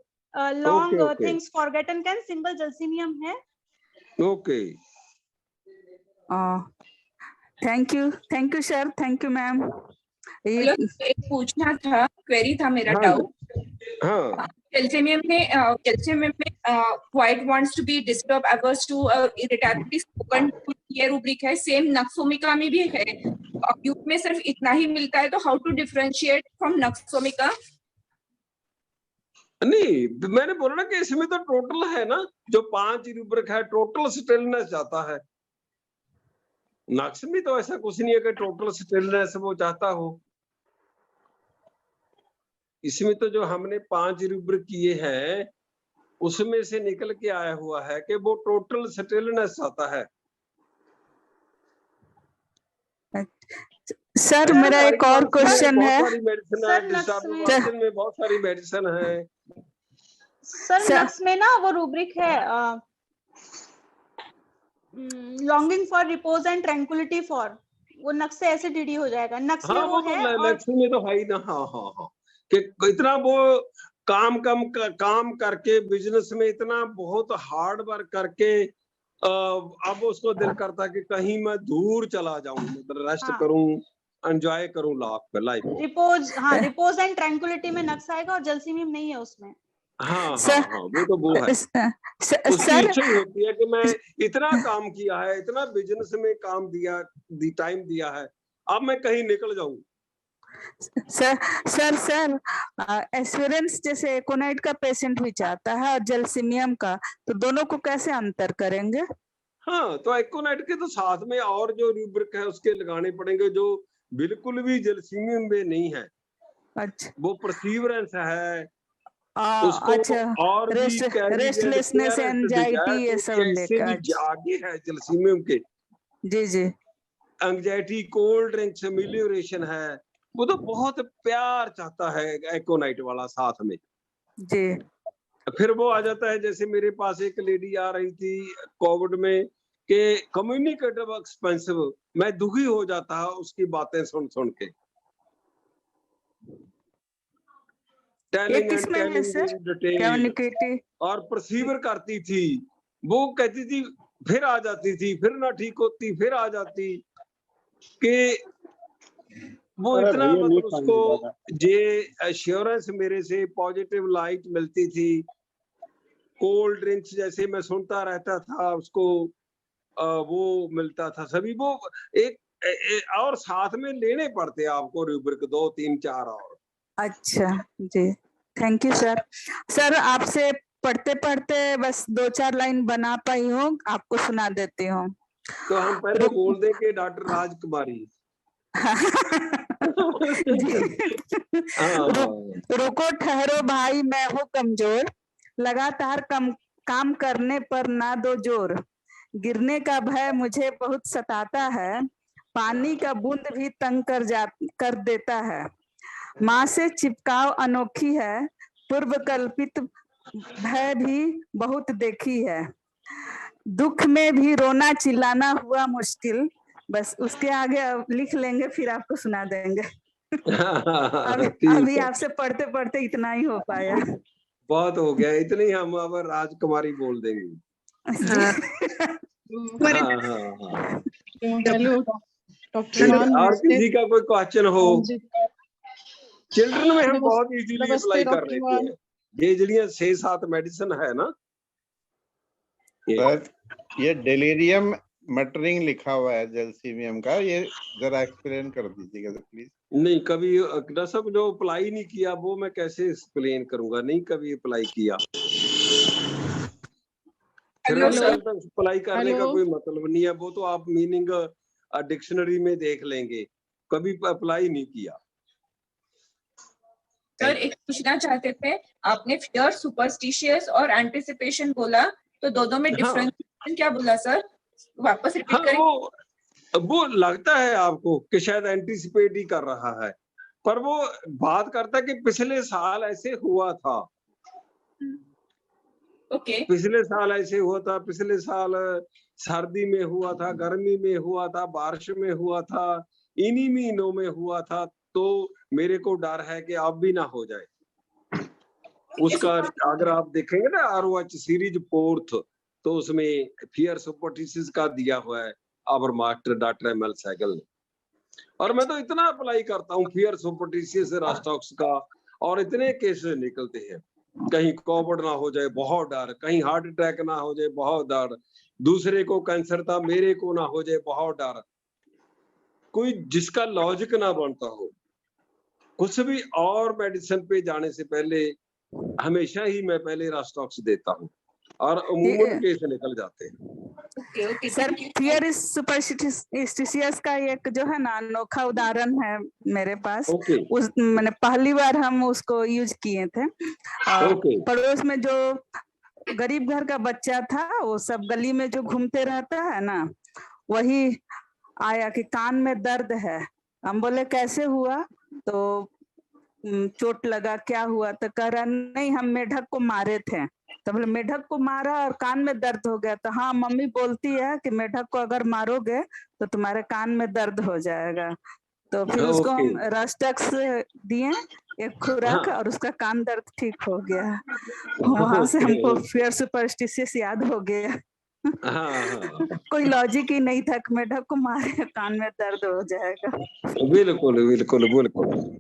Speaker 4: Long
Speaker 2: okay.
Speaker 4: Things forgotten can single gelsemium है।
Speaker 2: Okay,
Speaker 1: thank you sir, thank you ma'am.
Speaker 5: Hello, एक पूछना था, क्वेरी था मेरा,
Speaker 2: हाँ
Speaker 5: डाउट।
Speaker 2: हाँ
Speaker 5: कैल्शियम में white wants to be disturb averse to irritability spoken to, ये रूब्रिक है। सेम नक्सोमिका में भी है। अक्यूट में सिर्फ इतना ही मिलता है, तो how to differentiate from nux vomica?
Speaker 2: नहीं, मैंने बोला ना कि इसमें तो टोटल है ना, जो 5 रूब्रिक है, टोटल स्टिलनेस जाता है। नक्स में तो ऐसा कुछ नहीं है कि टोटल स्टिलनेस वो चाहता हो। इसमें तो जो हमने 5 रूब्रिक किए हैं उसमें से निकल के आया हुआ है कि वो टोटल स्टिलनेस चाहता है।
Speaker 1: सर मेरा एक और क्वेश्चन है।
Speaker 2: बहुत सारी मेडिसिन है, डिस्टर्ब में बहुत सारी मेडिसिन है।
Speaker 4: सर नक्स में ना वो रूब्रिक है longing for repose and tranquillity for, वो नक्स से ऐसे डीडी हो जाएगा। नक्स में वो है और
Speaker 2: नक्स में तो है ही ना। हाँ हाँ हाँ, कि इतना वो काम करके बिजनेस में इतना बहुत हार्ड वर्क करके अब उसको दिल करता है कि कहीं मैं दूर चला जाऊं, मतलब रेस्ट करूं, एंजॉय करूं लाइफ।
Speaker 4: रिपोज एंड ट्रैंक्विलिटी में नक्स आएगा और जलसीनियम नहीं है उसमें।
Speaker 2: हाँ हाँ हाँ, वो है। उसकी इच्छा ही होती है कि मैं इतना काम किया है, इतना बिजनेस में टाइम दिया है, अब मैं कहीं निकल जाऊं।
Speaker 1: सर एस्पिरेंस जैसे एकोनाइट का पेशेंट भी चाहता है और जलसीनियम का, तो दोनों को कैसे अंतर करेंगे?
Speaker 2: हाँ, तो एकोनाइट के तो साथ में और जो रूब्रिक है उसके लगाने पड़ेंगे जो बिल्कुल भी जलसीनियम में नहीं है।
Speaker 1: अच्छा,
Speaker 2: वो परसीवरेंस है, उसको
Speaker 1: अच्छा,
Speaker 2: और भी
Speaker 1: रेस्टलेसनेस, एंजाइटी, ये सब लेकर
Speaker 2: आगे है जलसीनियम के।
Speaker 1: जी जी,
Speaker 2: एंजाइटी, कोल्ड ड्रिंक्स, मिलियोरेशन है, वो तो बहुत प्यार चाहता है एकोनाइट वाला साथ में
Speaker 1: जी।
Speaker 2: फिर वो आ जाता है। जैसे मेरे पास एक लेडी आ रही थी कोविड में कि कम्युनिकेटिव एक्सपेंसिव, मैं दुखी हो जाता है उसकी बातें सुन के।
Speaker 1: ये किसमें है सर? कम्युनिकेटिव
Speaker 2: और परसीवर करती थी, वो कहती थी, फिर आ जाती थी, फिर ना ठीक होती, फिर आ जाती, कि वो इतना मतलब उसको जे एश्योरेंस मेरे से पॉजिटिव लाइट मिलती थी। कोल्ड ड्रिंक्स जैसे मैं सुनता रहता था उसको, वो मिलता था सभी। वो एक और साथ में लेने पड़ते आपको रूब्रिक 2 3 4 और।
Speaker 1: अच्छा जी, थैंक यू सर। सर आपसे पढ़ते पढ़ते बस 2-4 लाइन बना पाई हूँ, आपको सुना देती हूँ।
Speaker 2: तो हम पहले बोल दें कि डॉक्टर राजकुमारी।
Speaker 1: रुको ठहरो भाई, मैं हूँ कमजोर, लगातार काम करने पर ना दो जोर, गिरने का भय मुझे बहुत सताता है, पानी का बूंद भी तंग कर देता है, माँ से चिपकाव अनोखी है, पूर्व कल्पित भय भी बहुत देखी है, दुख में भी रोना चिल्लाना हुआ मुश्किल। बस उसके आगे अब लिख लेंगे, फिर आपको सुना देंगे। अभी आपसे पढ़ते पढ़ते इतना ही हो पाया।
Speaker 2: बहुत हो गया, इतनी हम अब राजकुमारी बोल देंगे। और किसी का कोई क्वेश्चन हो? चिल्ड्रन में हम बहुत इजीली अप्लाई कर लेते हैं। ये जड़ियां 6-7 मेडिसिन है ना।
Speaker 3: ये डेलीरियम मटरिंग लिखा हुआ है जलसीनियम का, ये जरा एक्सप्लेन कर दीजिएगा प्लीज।
Speaker 2: नहीं कभी डॉक्टर साहब जो अप्लाई नहीं किया वो मैं कैसे एक्सप्लेन करूंगा, नहीं कभी अप्लाई किया।
Speaker 5: Hello sir.
Speaker 2: अप्लाई करने का
Speaker 3: हेलो।
Speaker 2: कोई मतलब नहीं है, वो तो आप मीनिंग डिक्शनरी में देख लेंगे, कभी अप्लाई नहीं किया।
Speaker 5: सर एक पूछना चाहते थे, आपने फियर, सुपरस्टिशियस और एंटिसिपेशन बोला, तो दोनों में
Speaker 2: हाँ।
Speaker 5: डिफरेंस क्या बोला सर? वापस रिपीट
Speaker 2: हाँ
Speaker 5: करें।
Speaker 2: वो लगता है आपको कि शायद एंटिसिपेट ही कर रहा है, पर वो बात करता है कि पिछले साल ऐसे हुआ था,
Speaker 5: ओके।
Speaker 2: पिछले साल ऐसे हुआ था, पिछले साल सर्दी में हुआ था, गर्मी में हुआ था, बारिश में हुआ था, इन्हीं महीनों में हुआ था, तो मेरे को डर है कि अब भी ना हो जाए। उसका अगर आप देखेंगे ना ROH सीरीज 4th, तो उसमें फियर सुपरस्टिशियस का दिया हुआ है our master doctor ML Sehgal ने। और मैं तो इतना अप्लाई करता हूँ फियर सुपरस्टिशियस रास्टॉक्स का, और इतने केसेस निकलते हैं, कहीं कोविड ना हो जाए बहुत डर, कहीं हार्ट अटैक ना हो जाए बहुत डर, दूसरे को कैंसर था मेरे को ना हो जाए बहुत डर, कोई जिसका लॉजिक ना बनता हो। कुछ भी और मेडिसिन पे जाने से पहले हमेशा ही मैं पहले रास्टॉक्स देता हूँ, और अमूमन केस निकल जाते हैं।
Speaker 5: Okay okay
Speaker 1: sir fear superstitious का एक जो है ना अनोखा उदाहरण है मेरे पास।
Speaker 2: ओके
Speaker 1: उस मैंने पहली बार हम उसको यूज किए थे।
Speaker 2: ओके
Speaker 1: पड़ोस में जो गरीब घर का बच्चा था, वो सब गली में जो घूमते रहता है ना, वही आया कि कान में दर्द है। हम बोले कैसे हुआ, तो चोट लगा, क्या हुआ, तो कह रहा नहीं हम मेढक को मारे थे। तो बोले मेढक को मारा और कान में दर्द हो गया, तो हाँ मम्मी बोलती है कि मेढक को अगर मारोगे तो तुम्हारे कान में दर्द हो जाएगा। तो फिर उसको हम रास्टॉक्स दिए एक खुराक,
Speaker 2: हाँ।
Speaker 1: और उसका कान दर्द ठीक हो गया। वहां से हमको फियर सुपरस्टिशियस याद हो गया।
Speaker 2: हाँ
Speaker 1: कोई लॉजिक ही नहीं था कि मेढक को मारे कान में दर्द हो जाएगा।
Speaker 2: बिल्कुल बिल्कुल बिल्कुल।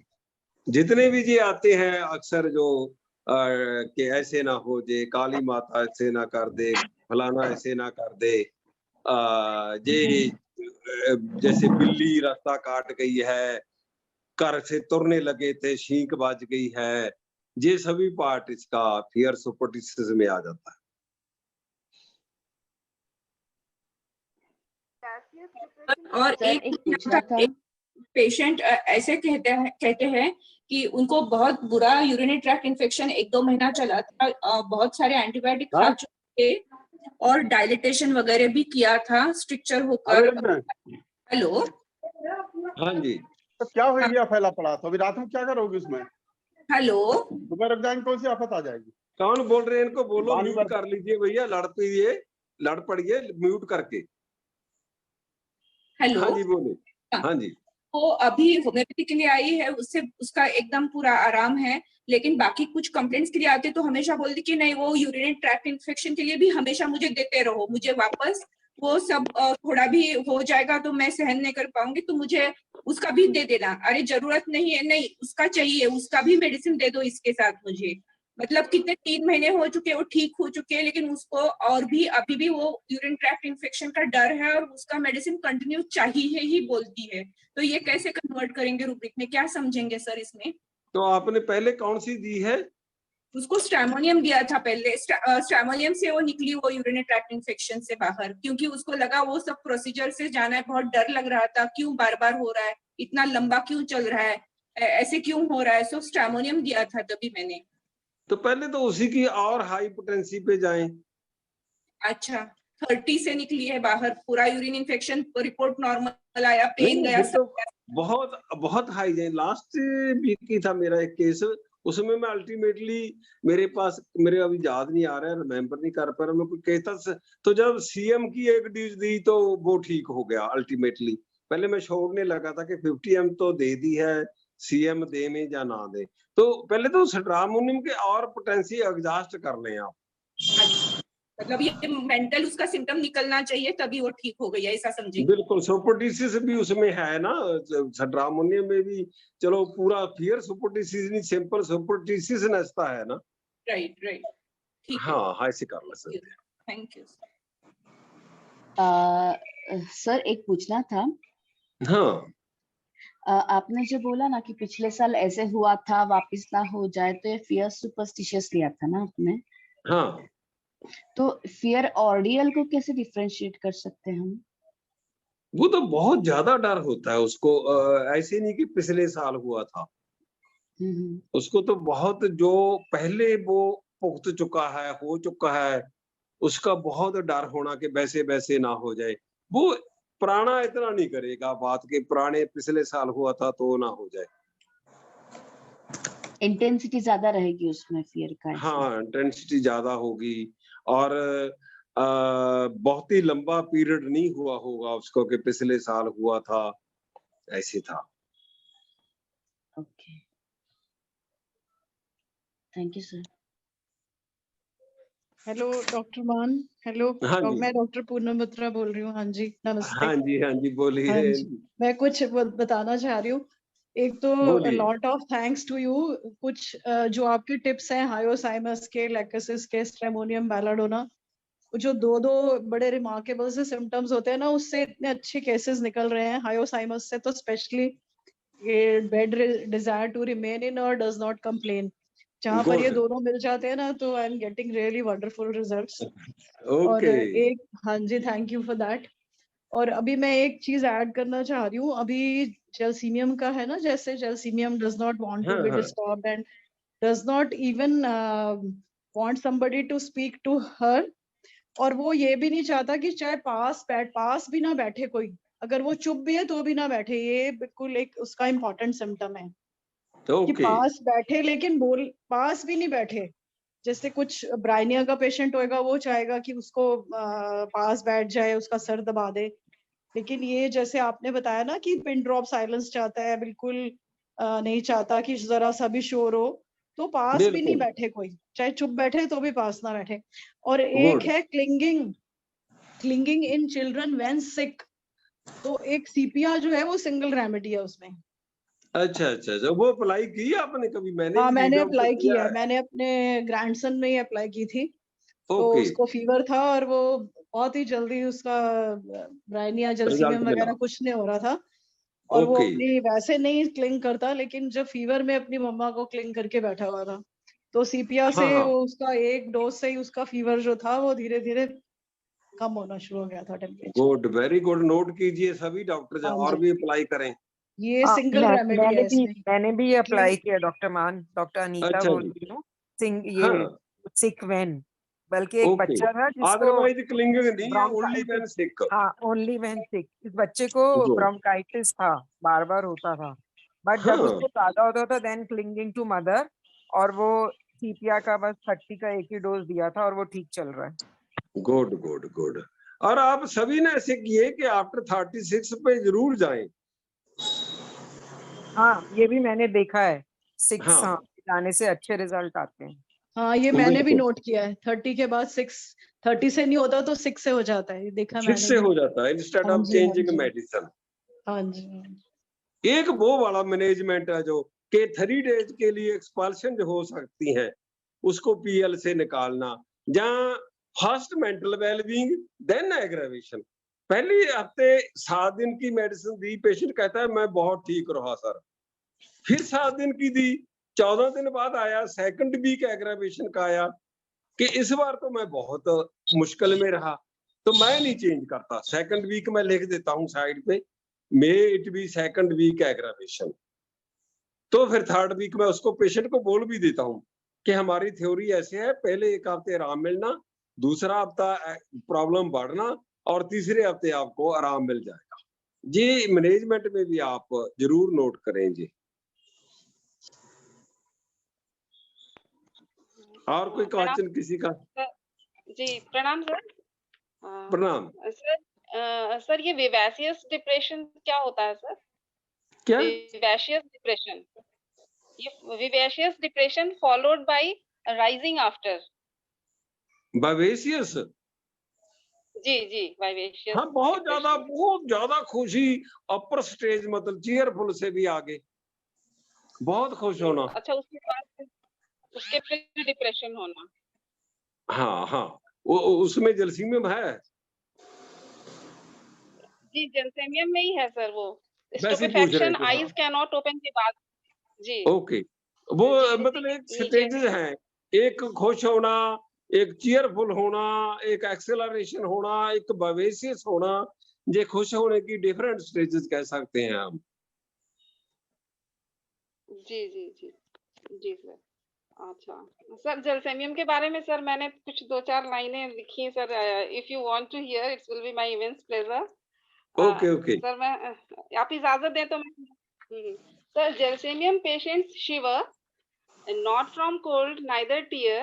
Speaker 2: जितने भी जी आते हैं अक्सर जो कि ऐसे ना हो जे, काली माता ऐसे ना कर दे, फलाना ऐसे ना कर दे, जैसे बिल्ली रास्ता काट गई है, घर से तुरने लगे थे, छींक बाज गई है, ये सभी पार्ट इसका फियर सुपरस्टिशियस में आ जाता है।
Speaker 5: और एक पूछना था, पेशेंट ऐसे कहते हैं कि उनको बहुत बुरा यूरिनरी ट्रैक्ट इन्फेक्शन 1-2 महीना चला था, बहुत सारे एंटीबायोटिक खा चुके थे और डायलिटेशन वगैरह भी किया था स्ट्रिक्चर होकर। हेलो
Speaker 2: हाँ जी,
Speaker 3: तो क्या हो गया, फैला पड़ा तो अभी रात में क्या करोगे उसमें?
Speaker 5: हेलो
Speaker 3: सुबह रख जाएंगे, कौन सी आफत आ जाएगी?
Speaker 2: कौन बोल रहे हैं? इनको बोलो
Speaker 3: बारी
Speaker 2: म्यूट
Speaker 3: बारी।
Speaker 2: कर लीजिए भैया, लड़ पड़िए म्यूट करके।
Speaker 5: हेलो
Speaker 2: हाँ जी बोलो। हाँ जी,
Speaker 5: वो अभी होम्योपैथी के लिए आई है, उससे उसका एकदम पूरा आराम है, लेकिन बाकी कुछ कंप्लेंट्स के लिए आते तो हमेशा बोलती कि नहीं वो यूरिनरी ट्रैक्ट इन्फेक्शन के लिए भी हमेशा मुझे देते रहो, मुझे वापस वो सब थोड़ा भी हो जाएगा तो मैं सहन नहीं कर पाऊंगी, तो मुझे उसका भी दे देना। अरे जरूरत नहीं है, नहीं उसका चाहिए, उसका भी मेडिसिन दे दो इसके साथ मुझे। मतलब कितने 3 महीने हो चुके, वो ठीक हो चुके हैं, लेकिन उसको और भी अभी भी वो यूरिन ट्रैक्ट इन्फेक्शन का डर है और उसका मेडिसिन कंटिन्यू चाहिए ही बोलती है। तो ये कैसे कन्वर्ट करेंगे रूब्रिक में, क्या समझेंगे सर इसमें?
Speaker 2: तो आपने पहले कौन सी दी है?
Speaker 5: उसको स्ट्रैमोनियम दिया था पहले, स्ट्रैमोनियम से वो निकली वो यूरिनरी ट्रैक्ट इन्फेक्शन से बाहर, क्योंकि उसको लगा वो सब प्रोसीजर से जाना है, बहुत डर लग रहा था, क्यों बार बार हो रहा है, इतना लंबा क्यों चल रहा है, ऐसे क्यों हो रहा है, सो स्ट्रैमोनियम दिया था तभी मैंने।
Speaker 2: तो पहले तो उसी की और हाई पोटेंसी पे जाएं।
Speaker 5: अच्छा 30 से निकली है बाहर, पूरा यूरिन इन्फेक्शन, रिपोर्ट नॉर्मल आया, पेन गया,
Speaker 2: तो बहुत बहुत हाई जाए। लास्ट वीक की था मेरा एक केस, उसमें मैं अल्टीमेटली मेरे पास, मेरे अभी याद नहीं आ रहा है, रिमेम्बर नहीं कर पा रहा मैं, कोई कहता तो जब CM की एक डोज दी तो वो ठीक हो गया अल्टीमेटली। पहले मैं छोड़ने लगा था कि 50 ml तो दे दी है, CM दे में या ना दे, तो पहले तो स्ट्रैमोनियम के और पोटेंसी एडजस्ट कर लें आप।
Speaker 5: मतलब ये मेंटल उसका सिम्टम निकलना चाहिए तभी वो ठीक हो गई, ऐसा समझिए।
Speaker 2: बिल्कुल, सुपरस्टिशियस भी उसमें है ना, स्ट्रैमोनियम में भी। चलो पूरा फियर सुपरस्टिशियस नहीं, सिंपल सुपरस्टिशियस नसता है ना।
Speaker 5: राइट राइट, ठीक है,
Speaker 2: हाँ हाँ, ऐसे कर सकते हैं।
Speaker 5: Thank you.
Speaker 6: सर एक पूछना था।
Speaker 2: हाँ
Speaker 6: आपने जो बोला ना कि पिछले साल ऐसे हुआ था वापस ना हो जाए, तो ये फियर सुपरस्टिशियस लिया था ना आपने?
Speaker 2: हाँ,
Speaker 6: तो फियर और रियल को कैसे डिफरेंशिएट कर सकते हैं हम?
Speaker 2: वो तो बहुत ज्यादा डर होता है उसको, ऐसे नहीं कि पिछले साल हुआ था। उसको तो बहुत जो पहले वो भुगत चुका है, हो चुका है, उसका बहुत डर होना कि वैसे-वैसे ना हो जाए। वो पुराना इतना नहीं करेगा बात कि पुराने पिछले साल हुआ था तो ना हो जाए।
Speaker 6: इंटेंसिटी ज्यादा रहेगी उसमें फियर का ऐसे?
Speaker 2: हाँ, इंटेंसिटी ज़्यादा होगी और बहुत ही लंबा पीरियड नहीं हुआ होगा उसको कि पिछले साल हुआ था, ऐसे था।
Speaker 6: Okay, thank you sir.
Speaker 7: Hello doctor मान, हेलो।
Speaker 2: हाँ जी।
Speaker 7: मैं डॉक्टर पूनम बत्रा बोल रही हूँ। हाँ जी, नमस्ते।
Speaker 2: हाँ जी, हाँ जी,
Speaker 7: हाँ
Speaker 2: बोलिए।
Speaker 7: जी, मैं कुछ बताना चाह रही हूँ। एक तो
Speaker 2: बोलिए।
Speaker 7: Lot of thanks to you. कुछ जो आपके टिप्स हैं हायोसाइमस के, लैकोसिस के, स्ट्रेमोनियम बैलाडोना, जो दो बड़े रिमार्केबल से सिम्टम्स होते हैं ना, उससे इतने अच्छे केसेस निकल रहे हैं। हायोसाइमस से तो स्पेशली ये bed desire to remain in और डज नॉट कंप्लेन, जहां पर ये
Speaker 2: गुड,
Speaker 7: दोनों मिल जाते हैं ना, तो I am getting really wonderful results. और
Speaker 2: ओके।
Speaker 7: एक, हाँ जी, थैंक यू फॉर दैट। और अभी मैं एक चीज ऐड करना चाह रही हूँ। अभी जेलसीमियम का है ना, जैसे gelsemium does not want to
Speaker 2: हाँ,
Speaker 7: बी
Speaker 2: हाँ।
Speaker 7: Disturbed and does not even want somebody to speak to her. और वो ये भी नहीं चाहता कि चाहे पास भी ना बैठे कोई, अगर वो चुप भी है तो भी ना बैठे। ये बिल्कुल एक उसका इम्पोर्टेंट सिम्टम है कि
Speaker 2: ओके,
Speaker 7: पास बैठे लेकिन बोल, पास भी नहीं बैठे। जैसे कुछ ब्राइनिया का पेशेंट होएगा, वो चाहेगा कि उसको पास बैठ जाए, उसका सर दबा दे। लेकिन ये जैसे आपने बताया ना कि पिन ड्रॉप साइलेंस चाहता है, बिल्कुल नहीं चाहता कि जरा सा भी शोर हो, तो पास भी नहीं
Speaker 2: बिल्कुल,
Speaker 7: बैठे कोई, चाहे चुप बैठे तो भी पास ना बैठे। और एक
Speaker 2: गुड।
Speaker 7: है clinging, clinging in children when sick. तो एक सीपीआर जो है वो सिंगल रेमेडी है उसमें।
Speaker 2: अच्छा, अच्छा, अच्छा, वो अप्लाई की आपने कभी? मैंने
Speaker 7: हाँ,
Speaker 2: भी
Speaker 7: मैंने
Speaker 2: रीड आउट
Speaker 7: अप्लाई
Speaker 2: किया
Speaker 7: किया है,
Speaker 2: है।
Speaker 7: मैंने अपने ग्रैंडसन में ही अप्लाई की थी। तो
Speaker 2: ओके,
Speaker 7: उसको फीवर था और वो बहुत ही जल्दी उसका ब्राइनिया
Speaker 2: रिजल्ट
Speaker 7: जलसीमियम
Speaker 2: मिला।
Speaker 7: वगैरह कुछ नहीं हो रहा था। और वो
Speaker 2: ओके,
Speaker 7: अपनी वैसे नहीं क्लिंग करता, लेकिन जब फीवर में अपनी मम्मा को क्लिंग करके बैठा हुआ था। तो सीपिया
Speaker 2: हाँ,
Speaker 7: से
Speaker 2: हाँ,
Speaker 7: वो उसका एक डोज से ही उसका फीवर जो था वो धीरे धीरे कम होना शुरू हो गया था, temperature.
Speaker 2: Good, very good. Note कीजिए सभी डॉक्टर
Speaker 7: हाँ
Speaker 2: और
Speaker 7: जी,
Speaker 2: भी अप्लाई करें।
Speaker 7: ये सिंगल रेमेडी है इसमें।
Speaker 8: मैंने भी अप्लाई किया डॉक्टर मान, डॉक्टर अनीता
Speaker 2: अच्छा
Speaker 8: बोल
Speaker 2: जी,
Speaker 8: रही हूँ। सिंग ये
Speaker 2: हाँ,
Speaker 8: सिक वैन, बल्कि एक
Speaker 2: ओके।
Speaker 8: बच्चा था जिसको
Speaker 2: अदरवाइज क्लिंगिंग नहीं है, ओनली
Speaker 8: ब्रोंकाइटिस,
Speaker 2: व्हेन सिक।
Speaker 8: हाँ ओनली व्हेन सिक, इस बच्चे को
Speaker 2: गुड,
Speaker 8: ब्रोंकाइटिस था, बार बार होता था। बट जब
Speaker 2: हाँ,
Speaker 8: उसको ज्यादा होता था देन क्लिंगिंग टू मदर, और वो सीपिया का बस 30 का एक ही डोज दिया था और वो ठीक चल रहा है।
Speaker 2: Good, good, good. और आप सभी ने ऐसे किए कि आफ्टर 36 पे जरूर जाएं।
Speaker 8: हाँ ये भी मैंने देखा है, 6
Speaker 2: हाँ,
Speaker 8: जाने से अच्छे रिजल्ट आते हैं।
Speaker 7: हाँ, ये मैंने भी
Speaker 2: बिल्कुल,
Speaker 7: नोट किया है। 30 के बाद 6, 30 से नहीं होता तो 6 से हो जाता है, ये देखा
Speaker 2: 6
Speaker 7: मैंने
Speaker 2: से
Speaker 7: भी।
Speaker 2: हो जाता है इंस्टेड
Speaker 7: हाँ
Speaker 2: ऑफ
Speaker 7: जी, हाँ
Speaker 2: चेंजिंग
Speaker 7: जी,
Speaker 2: मेडिसिन।
Speaker 7: हाँ जी, हाँ जी।
Speaker 2: एक वो वाला मैनेजमेंट है जो कि 3 डेज के लिए एक्सपल्शन जो हो सकती है, उसको पीएल से निकालना, जहाँ first mental wellbeing then aggravation. पहले हफ्ते 7 दिन की मेडिसिन दी, पेशेंट कहता है मैं बहुत ठीक रहा सर। फिर 7 दिन की दी, 14 दिन बाद आया सेकंड वीक एग्रावेशन का आया कि इस बार तो मैं बहुत मुश्किल में रहा, तो मैं नहीं चेंज करता। सेकंड वीक में लिख देता हूँ साइड पे, may it be second week aggravation. तो फिर थर्ड वीक में उसको पेशेंट को बोल भी देता हूँ कि हमारी थ्योरी ऐसे है, पहले 1 हफ्ते आराम मिलना, दूसरा हफ्ता प्रॉब्लम बढ़ना और तीसरे हफ्ते आपको आराम मिल जाएगा। जी मैनेजमेंट में भी आप जरूर नोट करें जी। और कोई
Speaker 9: प्रणाम
Speaker 2: क्वेश्चन किसी का?
Speaker 9: जी, प्रणाम सर।
Speaker 2: प्रणाम।
Speaker 9: सर ये विवैसियस डिप्रेशन क्या होता है सर?
Speaker 2: क्या?
Speaker 9: विवैसियस डिप्रेशन, ये vivacious depression followed by rising after.
Speaker 2: बावेशियस?
Speaker 9: जी, जी, विवैसियस
Speaker 2: हाँ,
Speaker 9: डिप्रेशन।
Speaker 2: बहुत ज्यादा खुशी, अपर स्टेज मतलब चीयरफुल से भी आगे, बहुत खुश होना।
Speaker 9: अच्छा, उसके बाद उसके फिर डिप्रेशन होना।
Speaker 2: हाँ, हाँ, वो उसमें जलसीमियम है।
Speaker 9: जी, जलसेमियम में ही है सर वो।
Speaker 2: वैसे ही पूछ रहे
Speaker 9: स्टुपेफैक्शन,
Speaker 2: थे हाँ।
Speaker 9: आईज कैन नॉट ओपन के बाद जी
Speaker 2: ओके, वो
Speaker 9: जी
Speaker 2: मतलब एक
Speaker 9: नीचे
Speaker 2: स्टेजेस हैं, एक खुश होना, एक चीयरफुल होना, एक एक्सेलरेशन होना, एक बवेसियस होना, ये खुश होने की डिफरेंट स्टेजेस कह सकते हैं हम।
Speaker 9: जी जी जी जी सर। अच्छा सर, जलसेमियम के बारे में सर मैंने कुछ 2-4 लाइनें लिखी हैं sir, if you want to hear it's will be my immense pleasure.
Speaker 2: Okay okay
Speaker 9: sir मैं आप इजाजत दें तो मैं sir, gelsemium patients shiver not from cold neither tear,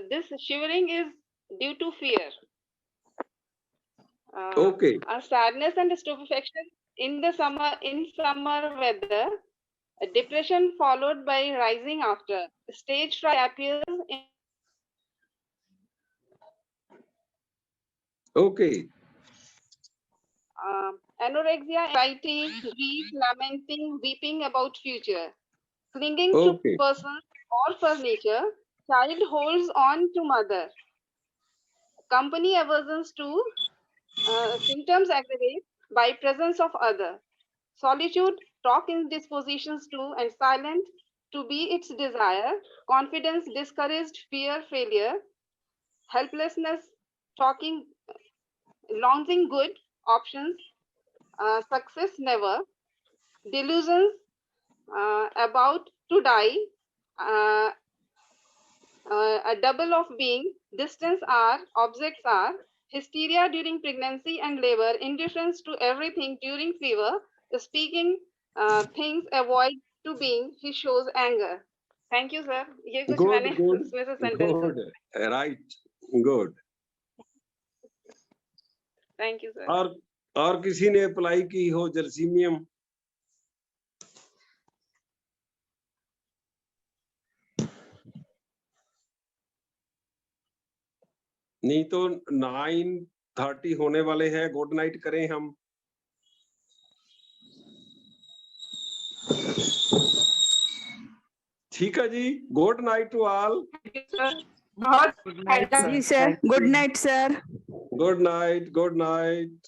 Speaker 9: this shivering is due to fear,
Speaker 2: okay
Speaker 9: a sadness and stupefaction in the summer weather, a depression followed by rising after, stage fright appears in
Speaker 2: okay
Speaker 9: anorexia, anxiety, grief, lamenting, weeping about future, clinging to
Speaker 2: okay
Speaker 9: persons or furniture, child holds on to mother, company aversions to, symptoms aggravate by presence of other, solitude, talk indispositions to and silent to be its desire, confidence discouraged, fear failure, helplessness, talking, longing good options, success never, delusions, about to die, uh, a double of being, distance are, objects are, hysteria during pregnancy and labor, indifference to everything during fever, speaking things avoid to being, he shows anger. Thank you sir, ये कुछ
Speaker 2: गुड
Speaker 9: मैंने
Speaker 2: गुड
Speaker 9: उसमें से sentences.
Speaker 2: Good right good.
Speaker 9: Thank you sir.
Speaker 2: और किसी ने अप्लाई की हो जलसीमियम? नहीं तो 9:30 होने वाले हैं, गुड नाइट करें हम। ठीक है जी, गुड नाइट टू ऑल।
Speaker 5: बहुत
Speaker 8: Good night, sir.
Speaker 1: जी sir,
Speaker 8: Thank
Speaker 1: good
Speaker 8: you.
Speaker 1: Night sir.
Speaker 2: Good night good night.